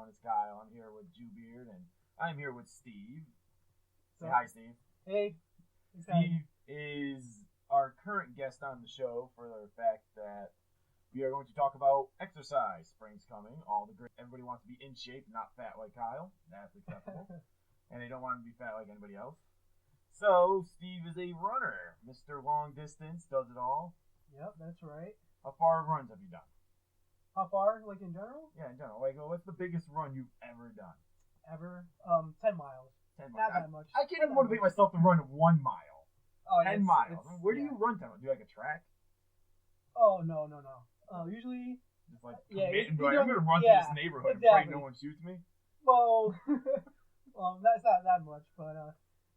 everyone. It's Kyle. I'm here with Jewbeard, and I'm here with Steve. Say So, hi, Steve. hey. Steve is our current guest on the show for the fact that we are going to talk about exercise. Spring's coming. Everybody wants to be in shape, not fat like Kyle. That's acceptable. And they don't want to be fat like anybody else. So, Steve is a runner. Mr. Long Distance, does it all. Yep, that's right. How far runs have you done? How far, like in general? Yeah, in general. Like, what's the biggest run you've ever done? Ever? 10 miles. 10 miles. Not that much. I can't even motivate myself to run 1 mile. Oh, 10 miles. Where do you run 10 miles? Do you like a track? Oh, no. Usually... Just like Yeah, commit and be you like, I'm don't- going to run yeah, through this neighborhood exactly. and pray no one shoots me? Well, that's not that much, but,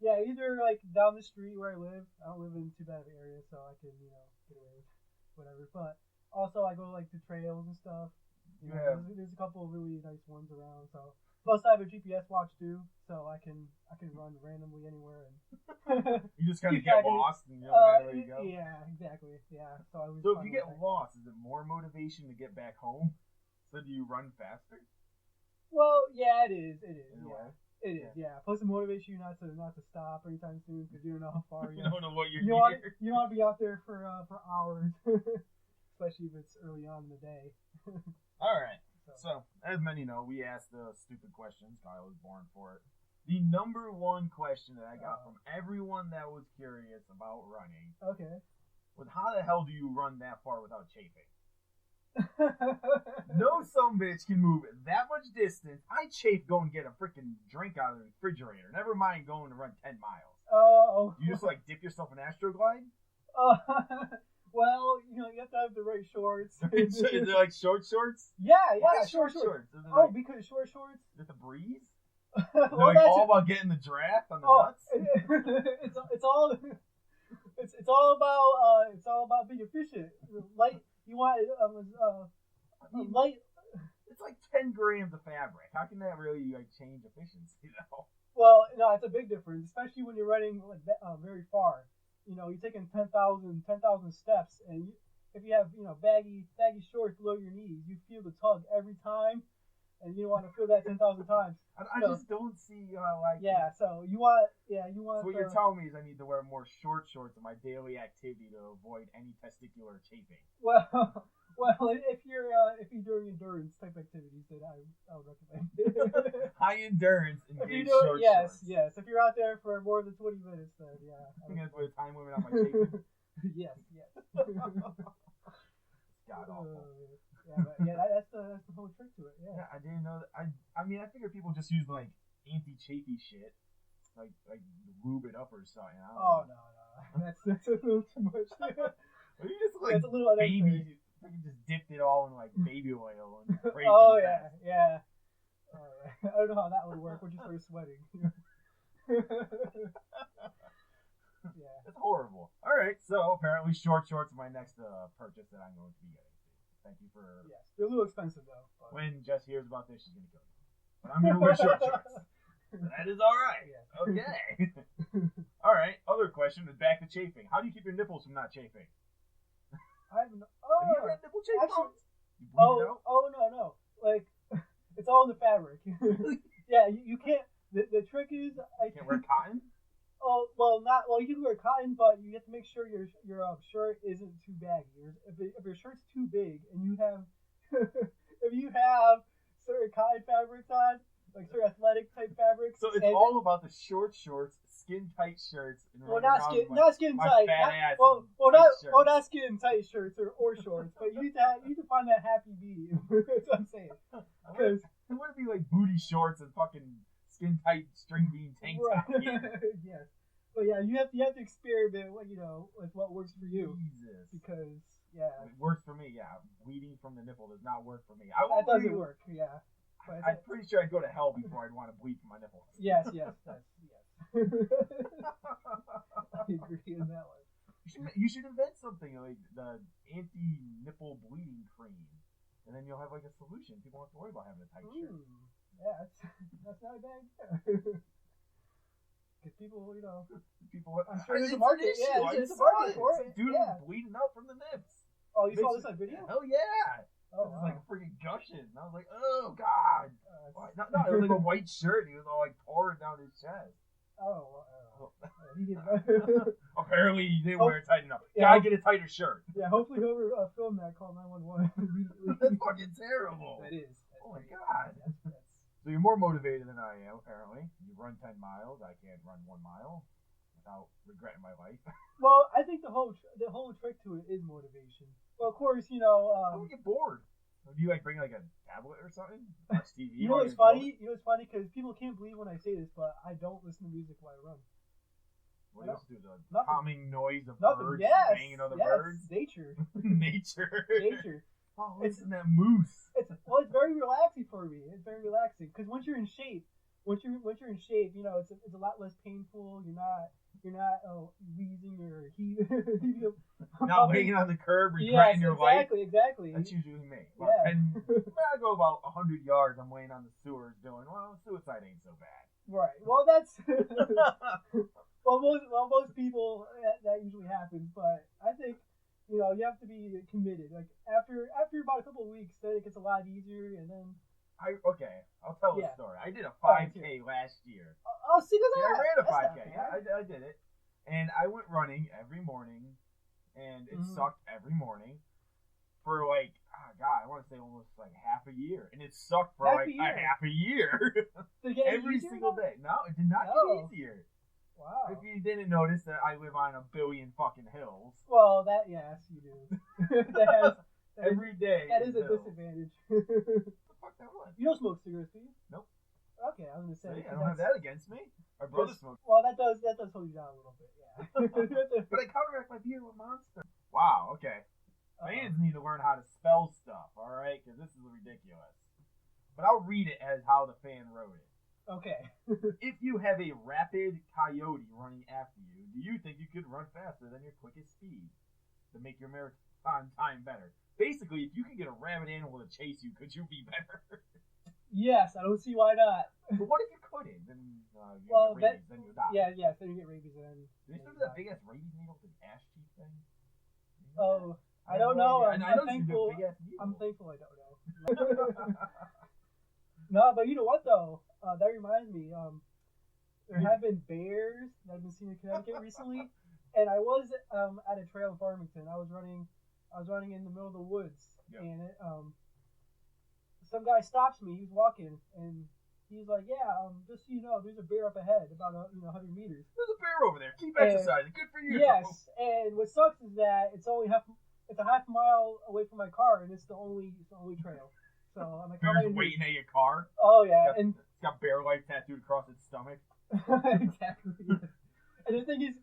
yeah, either, like, down the street where I live. I don't live in too bad of an area, so I can, get away with whatever. But also, I go, like, to trails and stuff. There's a couple of really nice ones around, so... Plus, I have a GPS watch, too, so I can run randomly anywhere. And You just kind of get lost and you don't matter where you go? Yeah, exactly. Yeah. So if you get lost, is it more motivation to get back home? So do you run faster? Well, yeah, it is. It is. In a way? It is. Yeah. Plus, it motivates you not to stop anytime soon because you don't know how far You don't know what you're you want to be out there for hours, especially if it's early on in the day. All right. So, as many know, we asked the stupid questions. Kyle was born for it. The number one question that I got from everyone that was curious about running was, how the hell do you run that far without chafing? No sumbitch can move that much distance. I chafe going to get a freaking drink out of the refrigerator. Never mind going to run 10 miles. You just like dip yourself in Astroglide? Well, you have to have the right shorts. Is it like short shorts? Yeah, Why short shorts? Because short shorts. Is it the breeze? Well, like all about getting the draft on the nuts? It's all about being efficient. Light. You want light. It's like 10 grams of fabric. How can that really change efficiency though? Well, no, it's a big difference, especially when you're running like very far. You're taking 10,000 steps, and if you have baggy shorts below your knees, you feel the tug every time, and you don't want to feel that 10,000 times. I just don't see So you want. So what you're telling me is I need to wear more short shorts in my daily activity to avoid any testicular chafing. Well, if you're doing endurance type activities, then I would recommend high endurance engaged short shorts. Yes. If you're out there for more than 20 minutes, then yeah. I think that's put a time limit on my chafing. Yes. God awful. That's the whole trick to it. Yeah. I didn't know that. I mean, I figured people just use like anti-chafy shit, like lube it up or something. No. That's a little too much. You just like that's a little baby. I just dipped it all in like baby oil and prayed yeah. I don't know how that would work when you start sweating. Yeah. It's horrible. All right, so apparently short shorts are my next purchase that I'm going to be getting. Thank you for. Yes, they're a little expensive though. But... When Jess hears about this, she's gonna kill me. But I'm gonna wear short shorts. That is all right. Yeah. Okay. All right. Other question is back to chafing. How do you keep your nipples from not chafing? I haven't. Have you ever had nipple chafe? No. Like, it's all in the fabric. Yeah, you can't. The trick is you can't wear cotton. You can wear cotton, but you have to make sure your shirt isn't too baggy. If your shirt's too big and you have if you have certain cotton fabrics on, like certain athletic type fabrics. So it's all about the short shorts, skin tight shirts, and not skin tight. Not skin tight shirts or shorts, but you need to find that happy medium. That's what I'm saying. Because it wouldn't be like booty shorts and fucking skin tight string bean tank top. Yes. But yeah, you have to experiment with what works for you. Jesus. Because it works for me. Yeah, bleeding from the nipple does not work for me. That doesn't work. Yeah. I'm pretty sure I'd go to hell before I'd want to bleed from my nipples. Yes. Yes. I agree on that one. You should invent something like the anti-nipple bleeding cream, and then you'll have like a solution. People won't have to worry about having a tight shirt. Yeah, that's not a bad idea. Because people, I'm sure there's a market. Yeah, there's a market for it. Dude, bleeding out from the nips. Oh, you saw this on video? Hell yeah! Oh, It was wow. like freaking gushing. And I was like, oh god. No, it was like a white shirt. He was all like pouring down his chest. Oh, he didn't. Apparently he didn't wear it tight enough. Yeah. Gotta get a tighter shirt. Yeah, hopefully whoever filmed that called 911 immediately. That's fucking terrible. That is. Oh my god. That's So you're more motivated than I am, apparently. You run 10 miles. I can't run 1 mile without regretting my life. Well, I think the whole trick to it is motivation. Well, of course, you know. I would get bored. Do you like bring like a tablet or something? Watch TV. You know what's funny? Because people can't believe when I say this, but I don't listen to music while I run. What else do the Nothing. calming noise of Nothing. birds Yes. banging other yes. birds? Nature. Nature. Oh, It's listen to that moose. It's very relaxing for me. It's very relaxing because once you're in shape, you know, it's a lot less painful. You're not wheezing or heaving up. Not waiting on the curb, regretting your life. Exactly. That's usually me. Yeah. I go about 100 yards. I'm laying on the sewers doing, well, suicide ain't so bad. Right. Well, that's most people that usually happens, but I think you know you have to be committed. Like after about a couple of weeks, then it gets a lot easier, and then. I'll tell the Yeah. story. I did a Alright, 5K last year. Oh, see that? I ran a That's 5K. not Yeah, bad. I did it. And I went running every morning, and it sucked every morning for like, I want to say almost like half a year. And it sucked for Half like a year. a half a year. Did it get Every easier, single though? day. No, it did not No. get easier. Wow. If you didn't notice that I live on a billion fucking hills. Well, yes, you do. Every day. That is a hills. disadvantage. What the fuck that was? You don't smoke cigarettes, do you? Nope. Okay, I was gonna say. See, I don't have that against me. My brother smokes. Well, that does hold you down a little bit, yeah. But I counteract my beer with Monster. Wow, okay. Fans need to learn how to spell stuff, alright? Because this is ridiculous. But I'll read it as how the fan wrote it. Okay. If you have a rabid coyote running after you, do you think you could run faster than your quickest speed to make your marathon time better? Basically, if you can get a rabid animal to chase you, could you be better? Yes, I don't see why not. But what if you couldn't? Then you Well, get rabies, then you die. Yeah, then you get rabies and then. Did you remember that big ass rabies needle, the ash cheek thing? Oh, I don't know. I know I'm you can do thankful. a big ass needle. I'm thankful I don't know. No, but you know what though? That reminds me. There have been bears that have been seen in Connecticut recently, and I was at a trail in Farmington. I was running in the middle of the woods, and some guy stops me. He's walking, and he's like, "Yeah, just so you know, there's a bear up ahead, about 100 meters." There's a bear over there. Keep exercising. Good for you. Yes, and what sucks is that it's a half mile away from my car, and it's the only trail. So I'm like, Bear's waiting at your car. Oh yeah, and it's got bear life tattooed across its stomach. exactly. Yeah. And the thing is,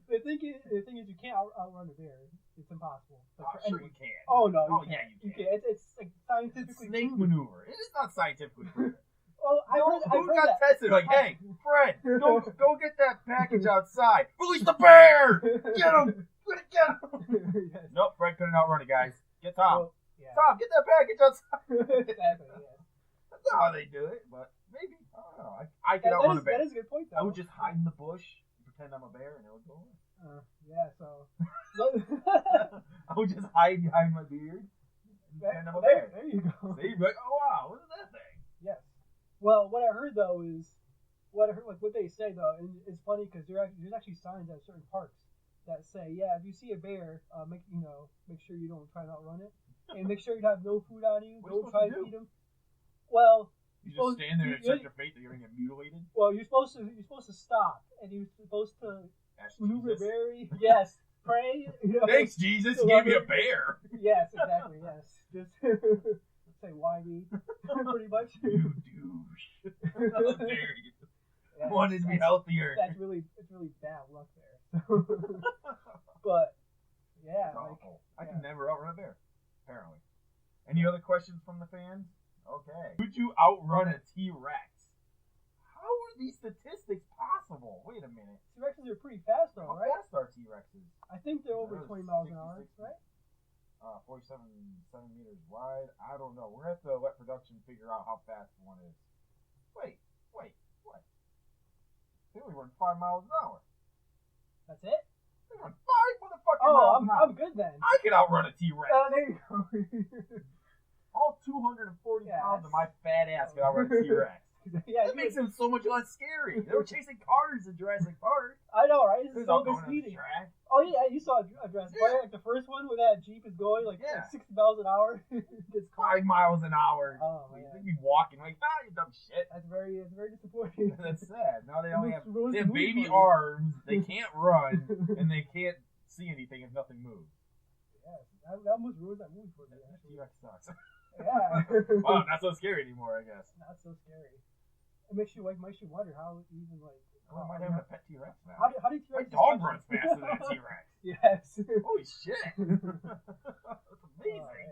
you can't outrun a bear. It's impossible. Sure you can. Oh no. Oh yeah, you can. It's like scientifically snake proven. maneuver. It is not scientifically proven. Well, who got tested? Like, hey, Fred, go get that package outside. Release the bear. Get him. Get him. Yes. Nope, Fred couldn't outrun it, guys. Get Tom. Well, yeah. Tom, get that package outside. Exactly. Yeah. That's not how they do it, but maybe. I don't know. I could outrun a bear. That is a good point, though. I would just hide in the bush, pretend I'm a bear, and it would go away. Yeah, so. I would just hide behind my beard. And I'm a there, bear. there you go. See, you'd be like, oh wow, what is that thing? Yes. Well, what I heard though is what they say though, and it's funny because there's actually signs at certain parks that say, yeah, if you see a bear, make sure you don't try and outrun it, and make sure you have no food on you. Don't try to feed them. Well, you just stand there and accept your fate that you're gonna get mutilated. Well, you're supposed to stop, and you're supposed to maneuver Jesus. very pray. Thanks, Jesus. Give me a bear. Yes, exactly. Yes, just say why me, pretty much. You douche. How dare you? Yeah, Wanted to be healthier. It's really bad luck there. But yeah, I can never outrun a bear. Apparently. Any other questions from the fans? Okay. Could you outrun a T-Rex? How are these statistics possible? Wait a minute. T-Rexes are pretty fast though, right? How fast are T-Rexes? I think they're over 20 miles an hour, 60. right? 47 centimeters wide. I don't know. We're going to have to let production figure out how fast one is. Wait. What? They only run 5 miles an hour. That's it? They run 5 motherfucking miles an hour. I'm good then. I can outrun a T-Rex. There you go. all 240 Yeah, pounds of my fat ass could outrun a T-Rex. Yeah, That makes him so much less scary. They were chasing cars in Jurassic Park. I know, right? This This is so all going on the misleading. track. Oh yeah, you saw a Jurassic Park, like the first one where that Jeep is going like 60 miles an hour. Gets caught. 5 miles an hour. Oh man, They'd be walking like, you dumb shit. that's very disappointing. That's sad. Now they only have Ruins they the have movie baby for you. arms. They can't run, and they can't see anything if nothing moves. Yeah, that almost ruins that movie for me. Actually. T-Rex sucks. Yeah. Wow, not so scary anymore, I guess. Not so scary. It makes you wonder how even like. I might have a pet T-Rex now. How do My T-Rex? dog runs faster than a T-Rex. Yes. Holy shit. That's amazing.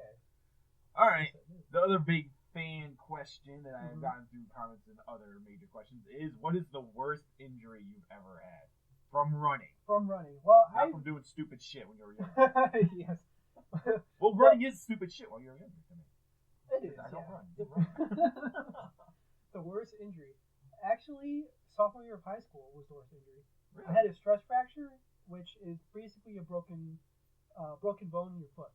Oh, All right. The other big fan question that I have gotten through comments and other major questions is, what is the worst injury you've ever had from running? From running. Well, Not from doing stupid shit when you were young. Yes. Well, running is stupid shit while you're younger to me. It is. I don't run. The worst injury. Actually, sophomore year of high school was the worst injury. Really? I had a stress fracture, which is basically a broken bone in your foot.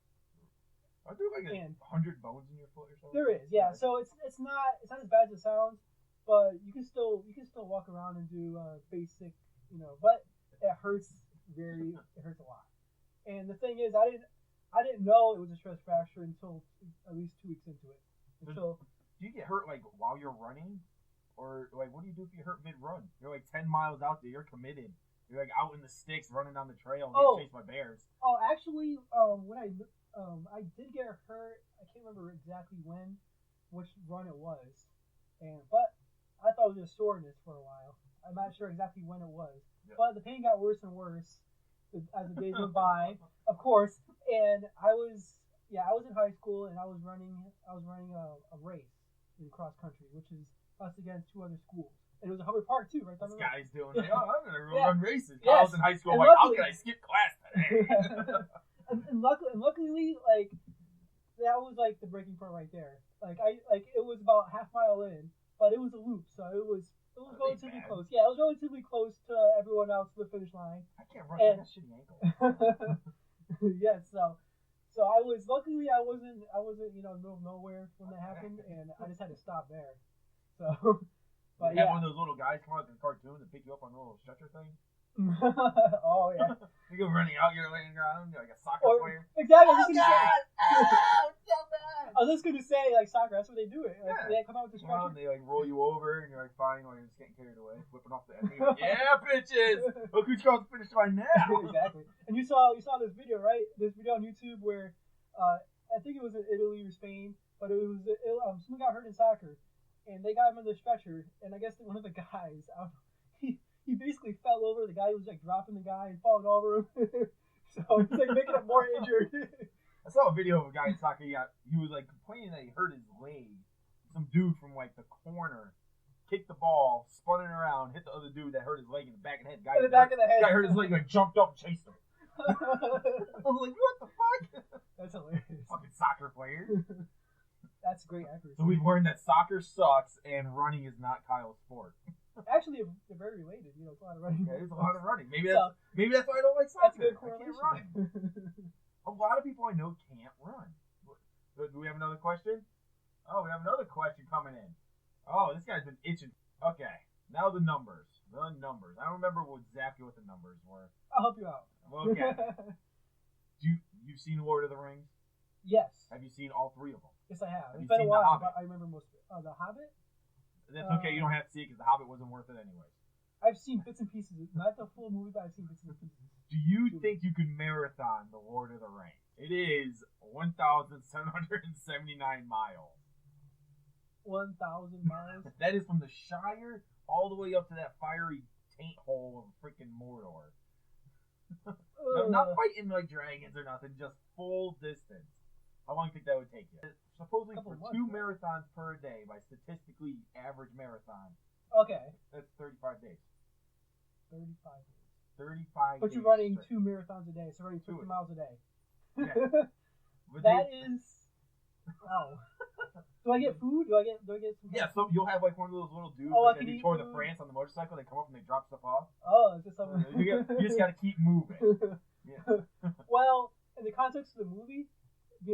Are there like 100 bones in your foot or something? There is, yeah. So it's not as bad as it sounds, but you can still walk around and do basic, but it hurts it hurts a lot. And the thing is, I didn't know it was a stress fracture until at least 2 weeks into it. Do you get hurt like while you're running? Or like, what do you do if you hurt mid-run? You're like 10 miles out there. You're committed. You're like out in the sticks, running down the trail, getting chased by bears. Oh, actually, when I did get hurt, I can't remember exactly which run it was, but I thought it was just soreness for a while. I'm not sure exactly when it was, but the pain got worse and worse as the days went by, of course. And I was in high school, and I was running a race in cross country, which is us against 2 other schools. And it was a Hubbard Park too, right down the road. This guy's doing like, I'm gonna run races. Yes. I was in high school, And like, how luckily- can I skip class today? and luckily, like that was like the breaking point right there. It was about half mile in, but it was a loop, so it was relatively close. Yeah, it was relatively close to everyone else to the finish line. I can't run. I got a shitty ankle. Yes, so I was luckily I wasn't middle of nowhere when that happened, and I just had to stop there. So, but you have one of those little guys come out in the cartoon and pick you up on a little stretcher thing. Oh yeah. You go running out, you're laying around, you're like a soccer player. Exactly. Oh, I was just gonna say, like soccer, that's what they do. They come out with the Come out stretcher. and they like roll you over, and you're like fine while you're just getting carried away, flipping off the enemy. Like, yeah, bitches. Look who's going to the finish line now. Exactly. And you saw this video, right? This video on YouTube where I think it was in Italy or Spain, but it was someone got hurt in soccer, and they got him in the stretcher, and I guess one of the guys, he basically fell over. The guy was like dropping the guy and falling over him, so he's like making him more injured. I saw a video of a guy in soccer. He was like complaining that he hurt his leg. Some dude from like the corner kicked the ball, spun it around, hit the other dude that hurt his leg in the back of the head. In the back of the head. Guy hurt his leg, like jumped up and chased him. I was like, what the fuck? That's hilarious. Fucking soccer players. That's great accuracy. So we've learned that soccer sucks and running is not Kyle's sport. Actually, they're very related. It's a lot of running. Yeah, there's a lot of running. Maybe that's why I don't like soccer. That's a good I can't correlation. run. A lot of people I know can't run. Do we have another question? Oh, we have another question coming in. Oh, this guy's been itching. Okay, now the numbers. The numbers. I don't remember exactly what the numbers were. I'll help you out. Okay. You've seen Lord of the Rings? Yes. Have you seen all 3 of them? Yes, I have. Have It's you been a seen The while, Hobbit? but I remember most of it. The Hobbit? That's okay. You don't have to see it because The Hobbit wasn't worth it anyways. I've seen bits and pieces. Not the full movie, but I've seen bits and pieces. Do you think you could marathon The Lord of the Rings? It is 1,779 miles. 1,000 miles? That is from the Shire all the way up to that fiery taint hole of freaking Mordor. No, not fighting like dragons or nothing, just full distance. How long do you think that would take you? Supposedly for months, 2 right? marathons per day, by statistically average marathon, Okay. that's 35 days. 35 days. 35 But days you're running straight. 2 marathons a day, so running 50 miles a day. Yeah. But That is... Wow. Do I get food? Do I get some... Yeah, so you'll have like one of those little dudes Oh, like I can they do eat Tour de food. France on the motorcycle. They come up and they drop stuff off. Oh, it's just something... You just got to keep moving. Yeah. Well, in the context of the movie,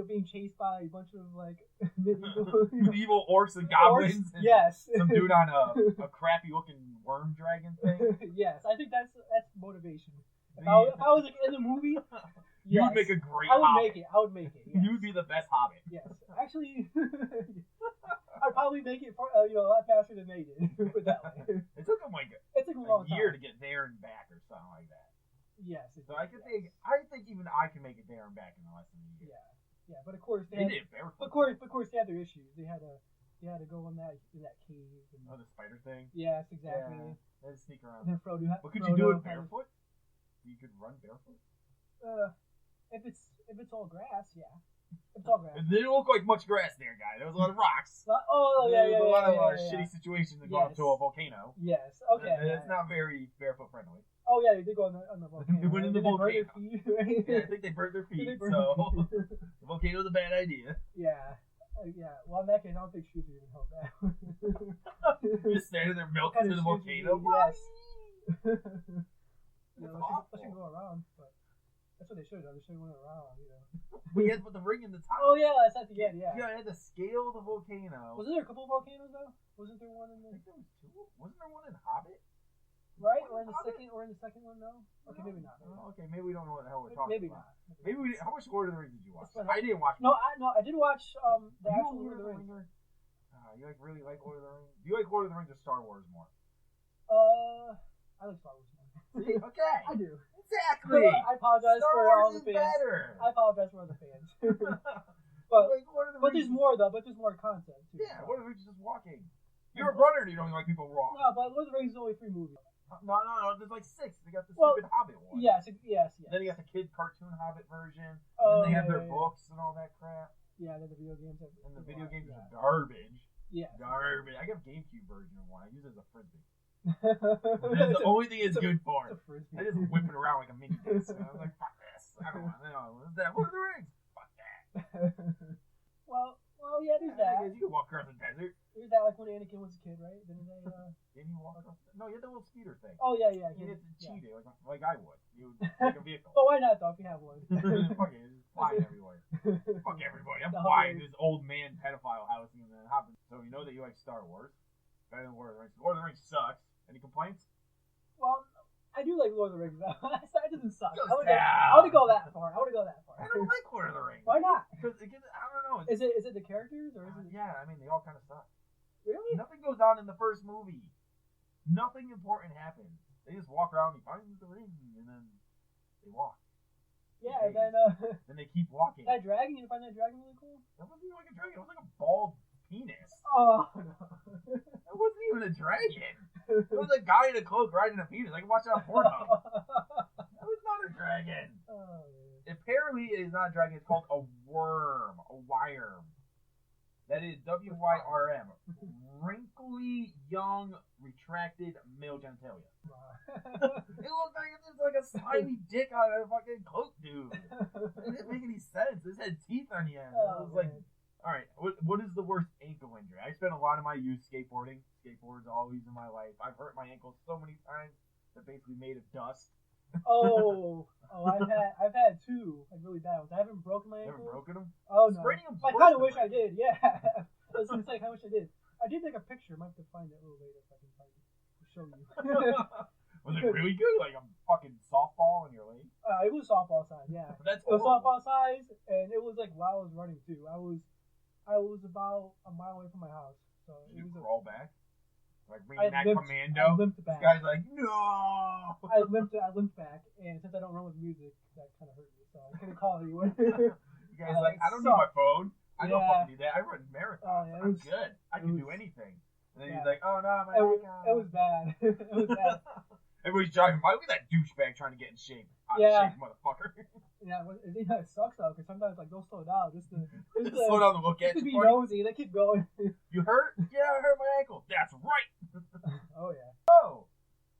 being chased by a bunch of like medieval, medieval orcs and goblins. And yes. Some dude on a crappy looking worm dragon thing. Yes, I think that's motivation. If I was like in the movie, you would make a great Hobbit. I would make it. Yes. You would be the best Hobbit. Yes, actually, I'd probably make it a lot faster than they did. Put it that way. It took them like a year to get there and back or something like that. Yes. So I think even I can make it there and back in less than a year. Yeah, but of course they did barefoot. Of course they had their issues. They had to go in that cave. And, the spider thing. Yes, exactly. Yeah, they had to sneak around. And Frodo. But could you do it barefoot? You could run barefoot. If it's all grass, yeah. If it's all grass. It didn't look like much grass there, guy. There was a lot of rocks. Yeah. There was a lot of shitty situations that go up to a volcano. Yes. Okay. And it's not very barefoot friendly. Oh yeah, they did go on the volcano. They went in the volcano. Feet, right? Yeah, I think they burned their feet. The volcano's a bad idea. Yeah. Well, in that case, I don't think shoes are even held back. Just standing there melting into the volcano. Yes. That's I should go around, but that's what they should have done. They should have went around, We had to put the ring in the top. Oh yeah, that's at the end. Yeah. Yeah, I had to scale the volcano. Wasn't there a couple of volcanoes though? Wasn't there one in the? I think there was two. Wasn't there one in Hobbit? Right, or in the second one, no? Okay, maybe not. Okay, maybe we don't know what the hell we're talking maybe about. Not. Maybe we. How much Lord of the Rings did you watch? I didn't watch. No, I did watch the actual Lord of the Rings. You really like Lord of the Rings? Do you like Lord of the Rings or Star Wars more? I like Star Wars more. See, okay. I do. Exactly. I apologize Star for Wars all the fans. Better. I apologize for all the fans. but there's more though. But there's more content too. Yeah, Lord of the Rings is just walking. You're a runner and you don't like people walk. No, but Lord of the Rings is only 3 movies. No. There's like 6. They got the stupid Hobbit one. Yes. Then you got the kid cartoon Hobbit version. Oh, and then they have their books and all that crap. Yeah, then the video games. And the video games are garbage. Yeah. Garbage. I got a GameCube version of one. I use it as a frisbee. That's the only thing it's good for. I just whip it around like a mini disc. And I was like, fuck this. I don't want that. Lord of the Rings. Fuck that. well, yeah, there's that. You can walk across the desert. There's that, like when Anakin was a kid, right? Didn't he walk across? No, you had the little speeder thing. Oh yeah. You had to cheat it like I would. You would take a vehicle. But why not though? If you have one. Fuck it, just flying everywhere. Fuck everybody. I'm flying this old man pedophile house and then hopping. So you know that you like Star Wars. Better than Lord of the Rings. Lord of the Rings sucks. Any complaints? Well, I do like Lord of the Rings. It doesn't suck. I would go that far. I don't like Lord of the Rings. Why not? Because I don't know. Is it the characters or is it? Yeah, I mean they all kind of suck. Really? Nothing goes on in the first movie. Nothing important happens. They just walk around and find the ring, and then they walk. Yeah, and then then they keep walking. That dragon, you find that dragon really cool? That wasn't even like a dragon. It was like a bald penis. Oh no. That wasn't even a dragon. It was a guy in a cloak riding a penis. I can watch it on Pornhub. That was not a dragon. Oh, apparently, it is not a dragon. It's called a worm. A wirm. That is WYRM. Wrinkly, young, retracted male genitalia. It looked like it's just like a slimy dick on a fucking cloak, dude. It didn't make any sense. It had teeth on the end. I was like, alright, what is the worst ankle injury? I spent a lot of my youth skateboarding. Skateboards always in my life. I've hurt my ankles so many times. They're basically made of dust. I've had 2 like really bad ones. I haven't broken my ankles. Never broken them? Oh no. I kind of wish I did. Yeah. I was gonna say I wish I did. I did take a picture. I might have to find it a little later if I can find it to show you. Was it really good? Like a fucking softball in your leg? It was softball size. Yeah. That's it was softball size, and it was like while I was running too. I was about a mile away from my house. So did you crawl back? Like Reenact Commando? I limped back. This guy's like, no! I limped back, and since I don't run with music, that kind of hurt me, so I couldn't call anyone. You guys like, I don't need my phone. I don't fucking need that. I run marathons. Oh, yeah, I'm good. I can do anything. And then he's like, oh no, my It was bad. It was bad. Everybody's driving by. Look at that douchebag trying to get in shape. Shape, motherfucker. Yeah, it sucks though, because sometimes like they'll slow down just to slow down to look at you. Just to be nosy. They keep going. You hurt? Yeah, I hurt my ankle. That's right. Oh yeah. Oh,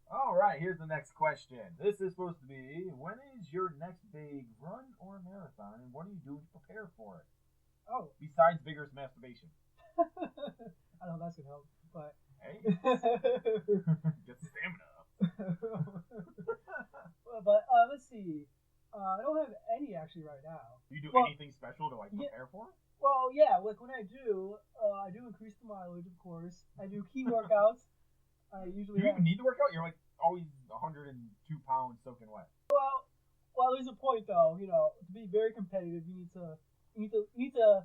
all right. Here's the next question. This is supposed to be: when is your next big run or marathon, and what are you doing to prepare for it? Oh, besides vigorous masturbation. I don't know if that's gonna help, but hey, get the stamina up. But let's see. I don't have any actually right now. Do you do Well, anything special to like prepare for it? Well, yeah, like when I do increase the mileage, of course. I do key workouts. I usually. Do you even need to work out? You're like always 102 pounds soaking wet. Well, there's a point though. You know, to be very competitive, you need to.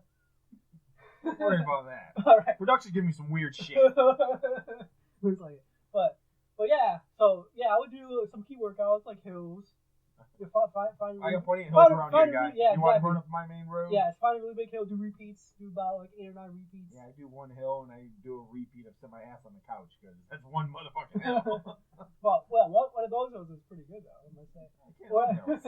Don't worry about that. All right. Production's giving me some weird shit. Looks like it. But yeah. So yeah, I would do some key workouts like hills. Find I got plenty of hills around here, guys. Yeah, you want to run up my main road? Yeah, it's find a really big hill, do repeats, do about like 8 or 9 repeats. Yeah, I do one hill and I do a repeat of my ass on the couch because that's one motherfucking hill. Well, one of those hills is pretty good though, I must say. I can't run hills.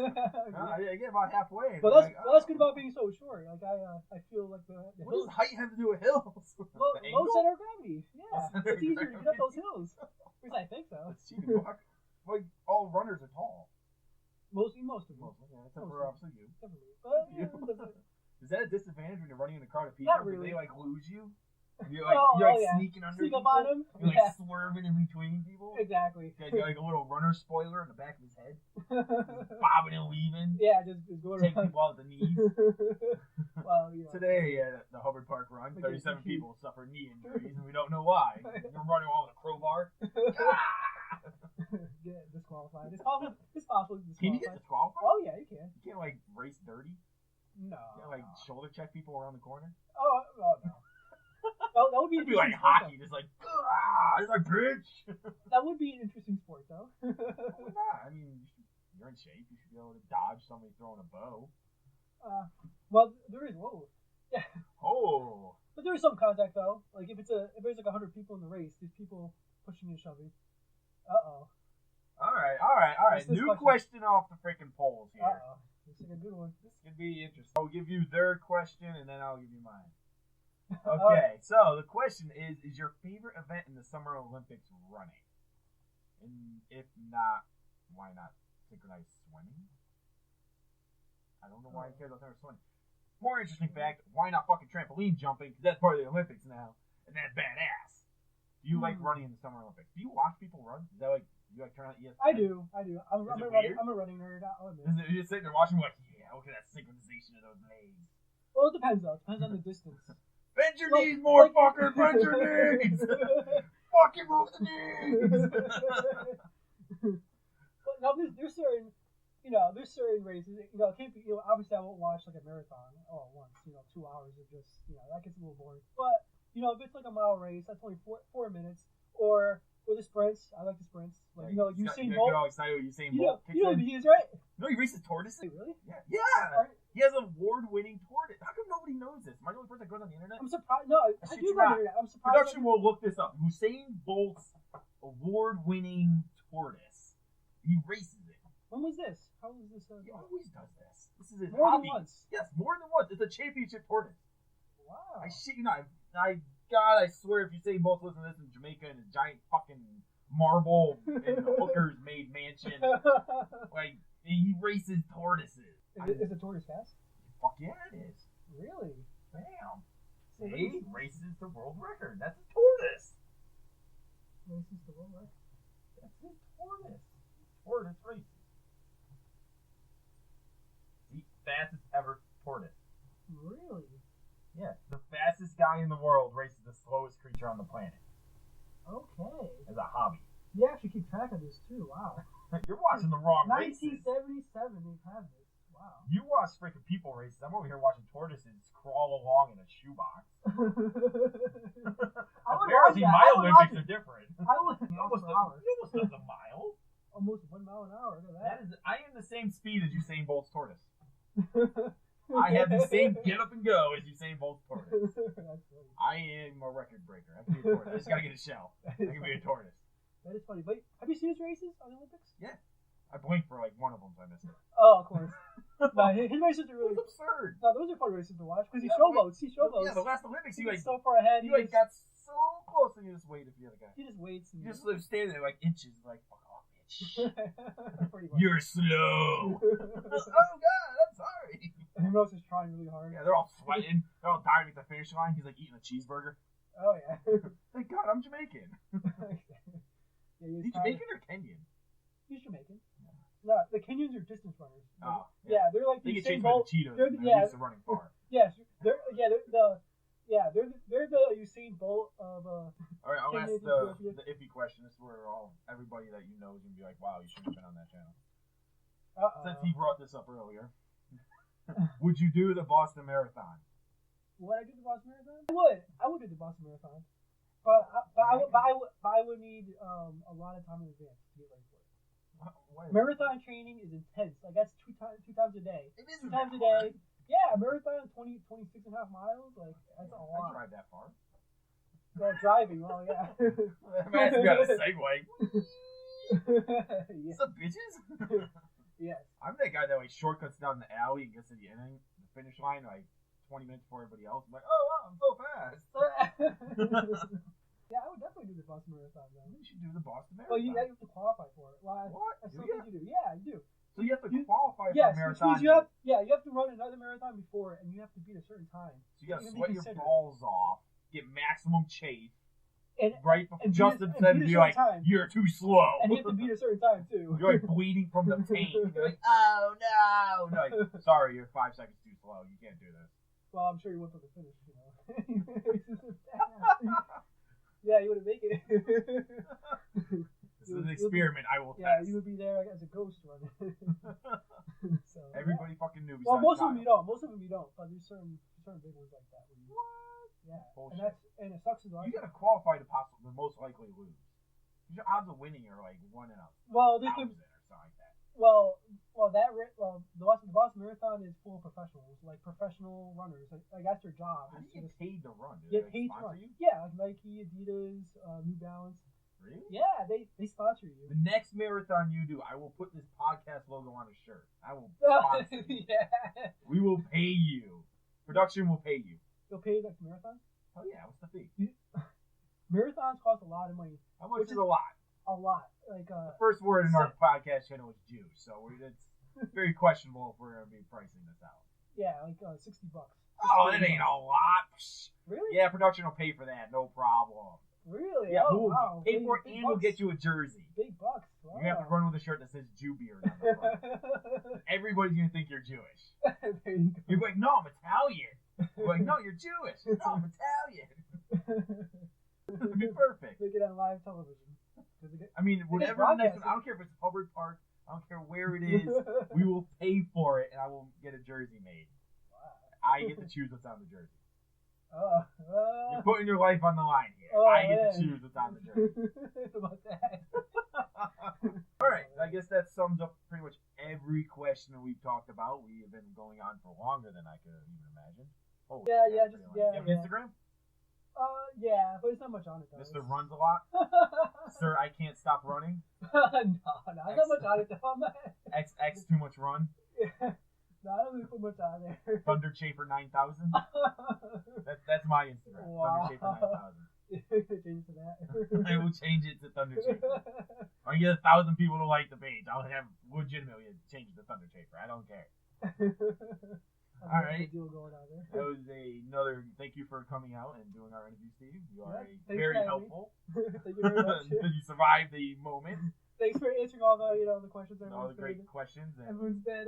I get about halfway. But that's good about being so short. Like I feel like the what does height have to do with hills? Low center of gravity. Yeah, it's easier to get up those hills. At least I think so. It's cheating. Like all runners are tall. Most of them. Yeah, except for obviously you. Is that a disadvantage when you're running in a crowd of people? Not really. Do they like lose you? You're like sneaking under Sneak people. up on them. You're like swerving in between people. Exactly. Got like a little runner spoiler in the back of his head, bobbing and weaving. Yeah, just going take people out at the knees. Well, Today at the Hubbard Park run, 37 people suffered knee injuries, and we don't know why. They're running all with a crowbar. Get disqualified. It's possible. Disqualified. Can you get disqualified? Oh yeah, you can. You can't like race dirty. No. You can't like shoulder check people around the corner. Oh no. That would be. It'd be like hockey, just like, it's like bitch. That would be an interesting sport, though. Why not? I mean, you're in shape. You should be able to dodge somebody throwing a bow. Well, there is. Whoa. Yeah. Oh. But there is some contact though. Like if there's like 100 people in the race, there's people pushing and shoving. Uh-oh. All right. New question off the freaking polls here. Uh-oh. This is a good one. This could be interesting. I'll give you their question, and then I'll give you mine. Okay, so the question is your favorite event in the Summer Olympics running? And if not, why not synchronized swimming? I don't know why you care about swimming. More interesting fact, why not fucking trampoline jumping? Because that's part of the Olympics now, and that's badass. Do you like running in the Summer Olympics? Do you watch people run? Is that like, you like turn on ESPN? I do. I'm a running nerd. You're just sitting there watching like, yeah, look at that synchronization of those legs. Well, it depends though. It depends on the distance. Bend your knees more, fucker! Bend your knees! Fucking move the knees! But no, there's certain races. It can't be. Obviously, I won't watch like a marathon all at once. 2 hours of just that gets a little boring. But if it's like a mile race, that's only 4 minutes. Or the sprints, I like the sprints. Like Usain Bolt. Get all excited when Usain Bolt kicks in. He is right. No, he races tortoises. Really? Yeah. Right. He has an award-winning tortoise. How come nobody knows this? Am I the only person that goes on the internet? I'm surprised. No, I do go on the internet. I'm surprised. Production will look this up. Usain Bolt's award-winning tortoise. He races it. When was this? How was this? He always does this. This is his more hobby. than once. Yes, more than once. It's a championship tortoise. Wow. I shit you not. I swear, if Usain Bolt listen to this in Jamaica in a giant fucking marble and hookers made mansion, like he races tortoises. Is the tortoise fast? Fuck yeah, it is. Really? Bam. See, races the world record. That's a tortoise. Races the world record. That's a tortoise. Tortoise races. The fastest ever tortoise. Really? Yeah, the fastest guy in the world races the slowest creature on the planet. Okay. As a hobby. You actually keep track of this too. Wow. You're watching the wrong 1977 races. they've had this. Wow. You watch freaking people races. I'm over here watching tortoises crawl along in a shoebox. Apparently, my Olympics are different. I would almost a mile. Almost 1 mile an hour. Look at that. I am the same speed as Usain Bolt's tortoise. I have the same get up and go as Usain Bolt's tortoise. That's funny. I am a record breaker. I can be a tortoise. I just gotta get a shell. I can be a tortoise. That is funny. But have you seen his races on the Olympics? Yeah. I blinked for like one of them, so I missed it. Oh, of course. No, his races are really absurd. No, those are fun races to watch because he showboats. Yeah, the last Olympics, he so far ahead. He got so close, and he just waited for the other guy. He just waits. And he just standing there like inches, like fuck off, bitch. Pretty much. You're slow. Oh God, I'm sorry. Everyone else is trying really hard. Yeah, they're all sweating. They're all dying at the finish line. He's like eating a cheeseburger. Oh yeah. Thank God, I'm Jamaican. Yeah, is he Jamaican or Kenyan? He's Jamaican. No, the Kenyans are distance runners. Oh, yeah, they're like they get Usain Bolt. the cheetahs. They're And the- they're used to running far. Yes, they're the Usain Bolt of All right, I'll Can ask you the do it? iffy question. This is where everybody that you know is gonna be like, "Wow, you shouldn't have been on that channel." Since he brought this up earlier, would you do the Boston Marathon? Would I do the Boston Marathon? I would do the Boston Marathon, but I would need a lot of time in advance to get ready for it. Marathon training is intense. Like that's two times a day. It is 2 times a day. Yeah, marathon 26 and a half miles. Like that's a I lot. drive that far. Well, driving. Well, yeah. I'm asking about a segue. Yeah. What's up, bitches? Yes. I'm that guy that like shortcuts down the alley and gets to the finish line like 20 minutes before everybody else. I'm like, oh wow, I'm so fast. Yeah, I would definitely do the Boston Marathon though. You should do the Boston Marathon. Well, you have to qualify for it. Well, What? I still think you do. Yeah, you do. So you have to qualify for Yes, a which marathon. means you have to run another marathon before it, and you have to beat a certain time. So you gotta to be sweat your considered. balls off, get maximum chafe, And right before and Justin beat said a to be certain like, time. you're too slow. And you have to beat a certain time too. You're like bleeding from the pain. You're like, oh no. No, like, sorry, you're 5 seconds too slow. You can't do this. Well, I'm sure you went for the finish, you know. Yeah, you wouldn't make it. This is an experiment I will Yeah, test. you would be there as a ghost runner. So, Everybody fucking knew. well, most of them Kyle. you don't. Most of them you don't. But there's certain big ones like that. Where you, What? yeah, Bullshit. and it sucks as well. You gotta qualify to possibly the most likely lose. Your odds of winning are like 1 in 1,000 Well, or something like that. the Boston Marathon is full of professionals, like professional runners. Like that's their job. How do is you to get paid to run? Do get they paid to sponsor run. you? Yeah, like Nike, Adidas, New Balance. Really? Yeah, they sponsor you. The next marathon you do, I will put this podcast logo on a shirt. I will sponsor you. Yeah. We will pay you. Production will pay you. They'll pay you next marathon. Oh yeah, what's the fee? Marathons cost a lot of money. How much is a lot? A lot. Like The first word in our podcast channel is Jew, so it's very questionable if we're gonna be pricing this out. yeah, like $60. Oh, that ain't a lot. Really? Yeah, production will pay for that, no problem. Really? Yeah, oh, we'll wow. pay for it Big and we'll bucks. get you a jersey. Big bucks. Wow. You have to run with a shirt that says Jew beard on the front. Everybody's gonna think you're Jewish. There you go. You're like, no, I'm Italian. You're like, no, you're Jewish. No, I'm Italian. It'd be perfect. They get on live television. I mean, whatever the next one, broadcasting. I don't care if it's Hubbard Park, I don't care where it is, we will pay for it and I will get a jersey made. I get to choose what's on the jersey. You're putting your life on the line here. I get to choose what's on the jersey. About that. Alright, I guess that sums up pretty much every question that we've talked about. We have been going on for longer than I could even imagine. Oh, Yeah, pretty just- long. yeah, You have yeah. Instagram? Yeah, but it's not much on it though. Mr. Runs a lot? Sir, I can't stop running? no, not much on it though. I'm not. XX too much run? No, I don't really put much on there. Thunder Chafer 9000? That's my Instagram. Wow. Thunder Chafer 9000. Change to that. I will change it to Thunder Chafer. I get 1,000 people to like the page. I'll have legitimately change it to Thunder Chafer. I don't care. All right. Deal going on there. That was another thank you for coming out and doing our interview, Steve. You are Thanks very for having me. helpful. Thank you very much. You survived the moment. Thanks for answering all the questions. All the great questions. And Everyone's been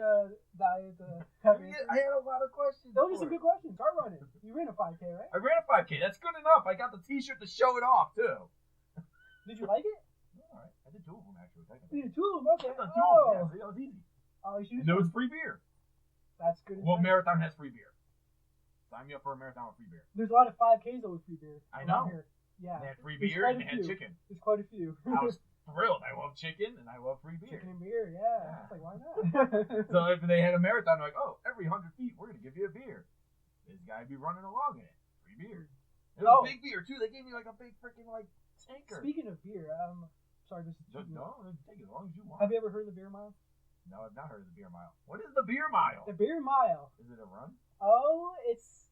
dying to have answers. I had a lot of questions. Those are some good questions. Start running. You ran a 5K, right? I ran a 5K. That's good enough. I got the T-shirt to show it off too. Did you like it? All right. I did 2 of them actually. You did 2 of them. Okay. I done 2 of them. Yeah, that was easy. Oh, you should. And there was free beer. That's good. Well, marathon has free beer. Sign me up for a marathon with free beer. There's a lot of 5Ks though with free beer. I around know. Here. Yeah. They had free There's beer quite and a they had few. chicken. There's quite a few. I was thrilled. I love chicken and I love free beer. Chicken and beer, yeah. It's like, why not? So if they had a marathon, they're like, oh, every 100 feet, we're going to give you a beer. This guy be running along in it. Free beer. It was big beer, too. They gave me like a big freaking, like, tanker. Speaking of beer, sorry, this is... No, take it as long as you want. Have you ever heard of the beer mile? No, I've not heard of the beer mile. What is the beer mile? The beer mile. Is it a run? Oh, it's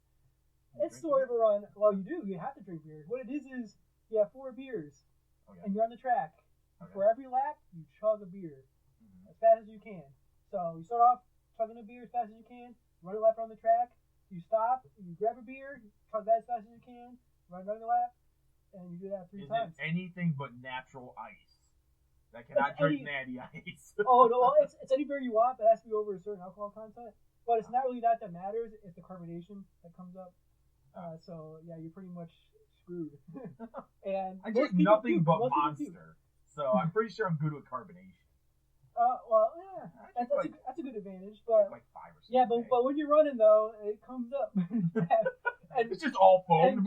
You drink sort of beer? a run. Well, you do. You have to drink beer. What it is you have 4 beers, Okay. and you're on the track. Okay. For every lap, you chug a beer Mhm. as fast as you can. So you start off chugging a beer as fast as you can, run a lap on the track. You stop, you grab a beer, chug that as fast as you can, run another lap, and you do that 3 Is times. it anything but natural ice? That cannot It's drink any- natty ice. Oh no, well, it's any beer you want, but it has to be over a certain alcohol content. But it's not really that matters. It's the carbonation that comes up. So yeah, you're pretty much screwed. And I drink nothing but Monster, so I'm pretty sure I'm good with carbonation. Well, yeah, that's a good advantage. But like 5 or 6. yeah, but when you're running though, it comes up. And it's just all foam.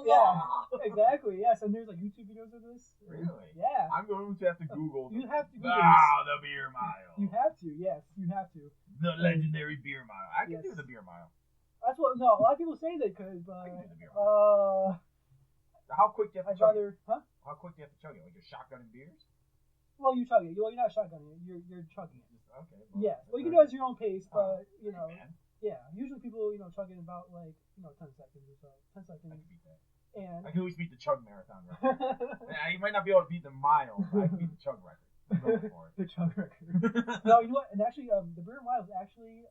Yeah, exactly. Yes, and there's like YouTube videos of this. Really? Yeah. I'm going to have to Google. You have to Google the beer mile. You have to. Yes, you have to. The legendary beer mile. I can do the beer mile. That's what. No, a lot of people say that because. I can do the beer mile. How quick do you have to chug it? Huh? How quick do you have to chug it? Like you're shotgunning beers? Well, you chug it. Well, you're not shotgunning it. You're chugging it. Okay. Well, well, you can do it at your own pace, but you know. Man. Yeah, usually people, chug in about 10 seconds or so. 10 seconds. I can beat that. And I can always beat the chug marathon record. You might not be able to beat the mile, but I can beat the chug record. I'm going for it. The chug record. No, you know what? And actually, the beer miles actually,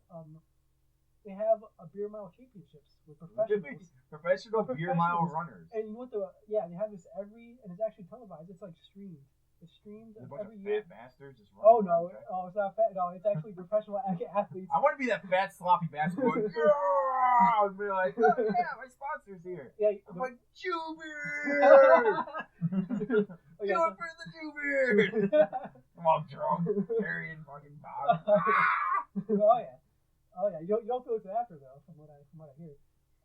they have a beer mile championships with professionals. Professional beer mile runners. And you know what? They have this and it's actually televised. It's like streamed. It's streamed every year. Fat bastards just running it's not fat. No, it's actually professional athletes. I want to be that fat sloppy bastard going, yeah! And be like, oh yeah, my sponsor's here. Yeah, I'm like, Chew-Beard! Do it for the Chew-Beard! I'm all drunk, carrying fucking bottles. Oh yeah. You don't feel it's after though, from what I hear.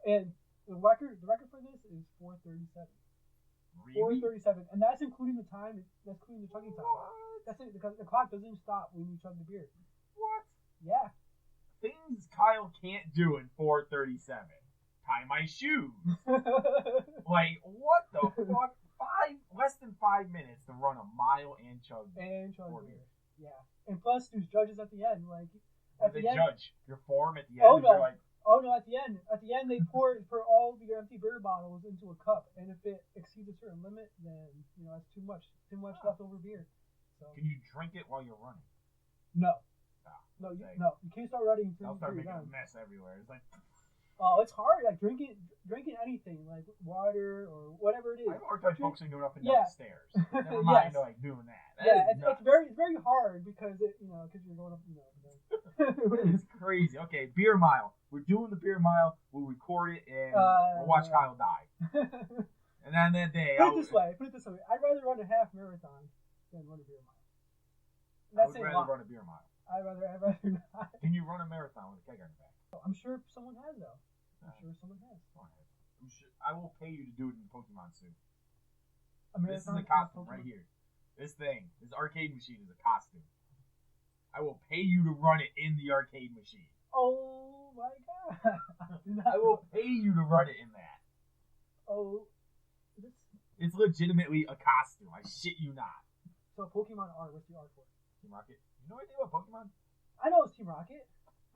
And the record for this is 4:37. Really? 4:37, and that's including the time. That's including the chugging time. That's it, because the clock doesn't stop when you chug the beer. What? Yeah. Things Kyle can't do in 4:37. Tie my shoes. Like what the fuck? Less than 5 minutes to run a mile and chug beer. Yeah, and plus there's judges at the end. Like at the end, judge your form at the end. Oh no! At the end, they pour all of your empty beer bottles into a cup, and if it exceeds a certain limit, then that's too much leftover beer. So. Can you drink it while you're running? No. No, you can't start running. I'll start making a mess everywhere. It's like. Oh, it's hard. Like drinking anything, like water or whatever it is. I have a hard time focusing going up and down the stairs. Never mind, doing that. It's very hard because because you're going up. It's crazy. Okay, beer mile. We're doing the beer mile. We'll record it and we'll watch Kyle die. And then that day, Put it this way. I'd rather run a half marathon than run a beer mile. I would rather run a beer mile. I'd rather not. Can you run a marathon with a keg on your back? I'm sure someone has though. I'm sure someone has. I will pay you to do it in Pokemon suit. This is A a costume right here. This arcade machine is a costume. I will pay you to run it in the arcade machine. Oh my god! I will pay you to run it in that. Oh, it's legitimately a costume. I shit you not. So Pokemon R, what's the R for? Team Rocket. You know anything about Pokemon? I know it's Team Rocket.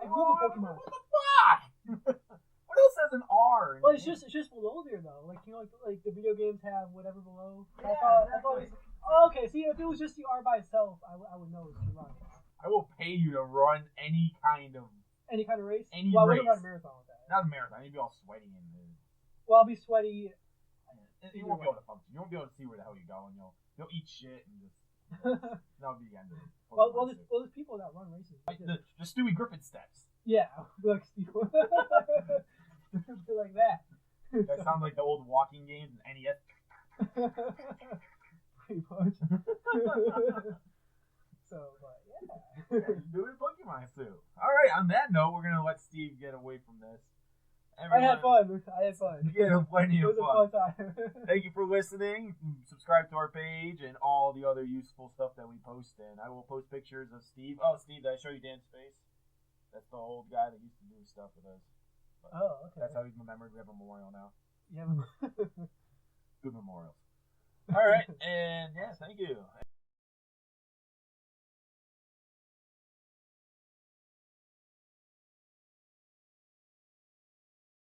I grew up with Pokemon. What the fuck? What else has an R? Well, it's just below there though. Like like the video games have whatever below. Yeah, I thought okay. See, if it was just the R by itself, I would know it's Team Rocket. I will pay you to run any kind of race. Any race. I wouldn't run a marathon with that. Not a marathon. You'd be all sweaty and. Well, I'll be sweaty. You won't be able to function. You won't be able to see where the hell you're going. You'll eat shit and just. That'll be the end of it. Well, there's people that run races. Like the Stewie Griffin steps. Yeah, like Steve. Like that. That sounds like the old walking games in NES. Pretty much. So, but yeah. Do it in Pokemon suit. Alright, on that note, we're going to let Steve get away from this. Everyone, I had fun. You had plenty of fun. It was a fun time. Thank you for listening. Subscribe to our page and all the other useful stuff that we post in. I will post pictures of Steve. Oh, Steve, did I show you Dan's face? That's the old guy that used to do stuff with us. But okay. That's how he's remembered. We have a memorial now. Yeah. Good memorials. All right, and yeah, thank you.